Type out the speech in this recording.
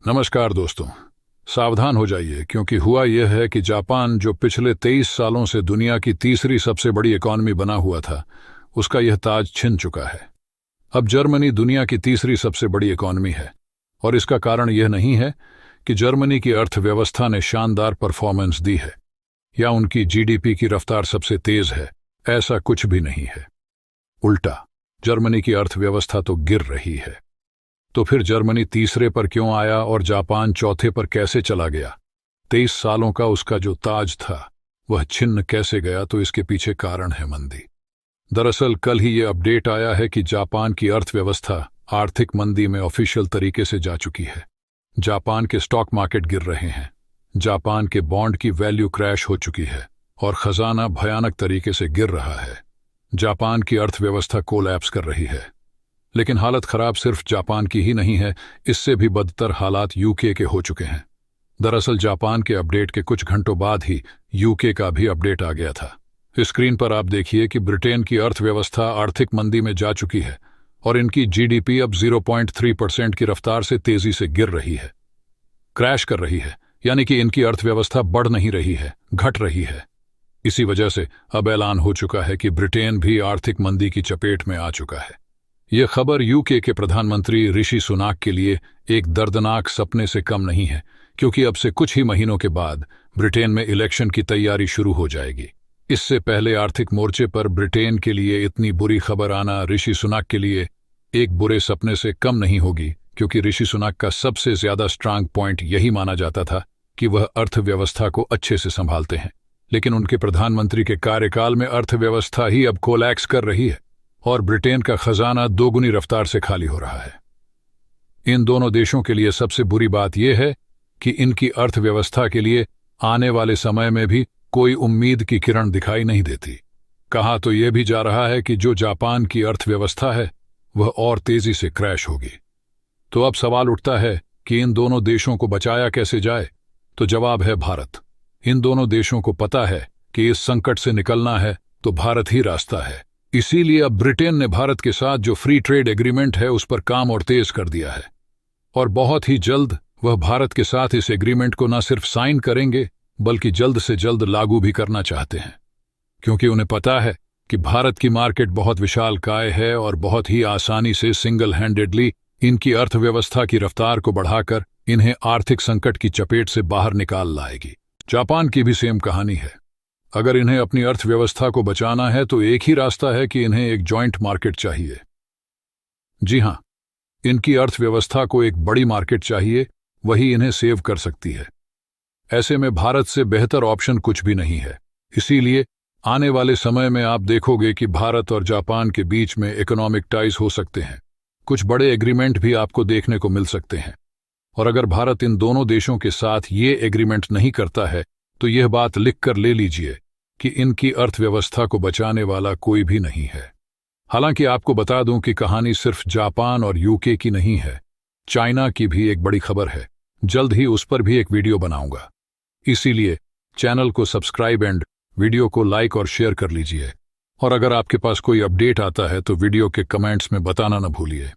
नमस्कार दोस्तों। सावधान हो जाइए, क्योंकि हुआ यह है कि जापान, जो पिछले 23 सालों से दुनिया की तीसरी सबसे बड़ी इकॉनमी बना हुआ था, उसका यह ताज छिन चुका है। अब जर्मनी दुनिया की तीसरी सबसे बड़ी इकॉनमी है, और इसका कारण यह नहीं है कि जर्मनी की अर्थव्यवस्था ने शानदार परफॉर्मेंस दी है या उनकी जीडीपी की रफ्तार सबसे तेज है। ऐसा कुछ भी नहीं है। उल्टा, जर्मनी की अर्थव्यवस्था तो गिर रही है। तो फिर जर्मनी तीसरे पर क्यों आया और जापान चौथे पर कैसे चला गया? 23 सालों का उसका जो ताज था, वह छिन्न कैसे गया? तो इसके पीछे कारण है मंदी। दरअसल कल ही ये अपडेट आया है कि जापान की अर्थव्यवस्था आर्थिक मंदी में ऑफिशियल तरीके से जा चुकी है। जापान के स्टॉक मार्केट गिर रहे हैं, जापान के बॉन्ड की वैल्यू क्रैश हो चुकी है और खजाना भयानक तरीके से गिर रहा है। जापान की अर्थव्यवस्था कोलैप्स कर रही है। लेकिन हालत खराब सिर्फ जापान की ही नहीं है, इससे भी बदतर हालात यूके के हो चुके हैं। दरअसल जापान के अपडेट के कुछ घंटों बाद ही यूके का भी अपडेट आ गया था। स्क्रीन पर आप देखिए कि ब्रिटेन की अर्थव्यवस्था आर्थिक मंदी में जा चुकी है और इनकी जीडीपी अब 0.3% की रफ्तार से तेजी से गिर रही है, क्रैश कर रही है। यानी कि इनकी अर्थव्यवस्था बढ़ नहीं रही है, घट रही है। इसी वजह से अब ऐलान हो चुका है कि ब्रिटेन भी आर्थिक मंदी की चपेट में आ चुका है। यह खबर यूके के प्रधानमंत्री ऋषि सुनाक के लिए एक दर्दनाक सपने से कम नहीं है, क्योंकि अब से कुछ ही महीनों के बाद ब्रिटेन में इलेक्शन की तैयारी शुरू हो जाएगी। इससे पहले आर्थिक मोर्चे पर ब्रिटेन के लिए इतनी बुरी खबर आना ऋषि सुनाक के लिए एक बुरे सपने से कम नहीं होगी, क्योंकि ऋषि सुनाक का सबसे ज्यादा स्ट्रांग पॉइंट यही माना जाता था कि वह अर्थव्यवस्था को अच्छे से संभालते हैं। लेकिन उनके प्रधानमंत्री के कार्यकाल में अर्थव्यवस्था ही अब कोलैप्स कर रही है और ब्रिटेन का खजाना दोगुनी रफ्तार से खाली हो रहा है। इन दोनों देशों के लिए सबसे बुरी बात यह है कि इनकी अर्थव्यवस्था के लिए आने वाले समय में भी कोई उम्मीद की किरण दिखाई नहीं देती। कहा तो यह भी जा रहा है कि जो जापान की अर्थव्यवस्था है, वह और तेजी से क्रैश होगी। तो अब सवाल उठता है कि इन दोनों देशों को बचाया कैसे जाए? तो जवाब है भारत। इन दोनों देशों को पता है कि इस संकट से निकलना है तो भारत ही रास्ता है। इसीलिए अब ब्रिटेन ने भारत के साथ जो फ्री ट्रेड एग्रीमेंट है, उस पर काम और तेज कर दिया है और बहुत ही जल्द वह भारत के साथ इस एग्रीमेंट को न सिर्फ साइन करेंगे, बल्कि जल्द से जल्द लागू भी करना चाहते हैं, क्योंकि उन्हें पता है कि भारत की मार्केट बहुत विशालकाय है और बहुत ही आसानी से सिंगल हैंडेडली इनकी अर्थव्यवस्था की रफ्तार को बढ़ाकर इन्हें आर्थिक संकट की चपेट से बाहर निकाल लाएगी। जापान की भी सेम कहानी है। अगर इन्हें अपनी अर्थव्यवस्था को बचाना है तो एक ही रास्ता है कि इन्हें एक जॉइंट मार्केट चाहिए। जी हां, इनकी अर्थव्यवस्था को एक बड़ी मार्केट चाहिए, वही इन्हें सेव कर सकती है। ऐसे में भारत से बेहतर ऑप्शन कुछ भी नहीं है। इसीलिए आने वाले समय में आप देखोगे कि भारत और जापान के बीच में इकोनॉमिक टाइज हो सकते हैं। कुछ बड़े एग्रीमेंट भी आपको देखने को मिल सकते हैं। और अगर भारत इन दोनों देशों के साथ ये एग्रीमेंट नहीं करता है, तो यह बात लिख कर ले लीजिए कि इनकी अर्थव्यवस्था को बचाने वाला कोई भी नहीं है। हालांकि आपको बता दूं कि कहानी सिर्फ जापान और यूके की नहीं है, चाइना की भी एक बड़ी खबर है। जल्द ही उस पर भी एक वीडियो बनाऊंगा। इसीलिए चैनल को सब्सक्राइब एंड वीडियो को लाइक और शेयर कर लीजिए। और अगर आपके पास कोई अपडेट आता है तो वीडियो के कमेंट्स में बताना न भूलिए।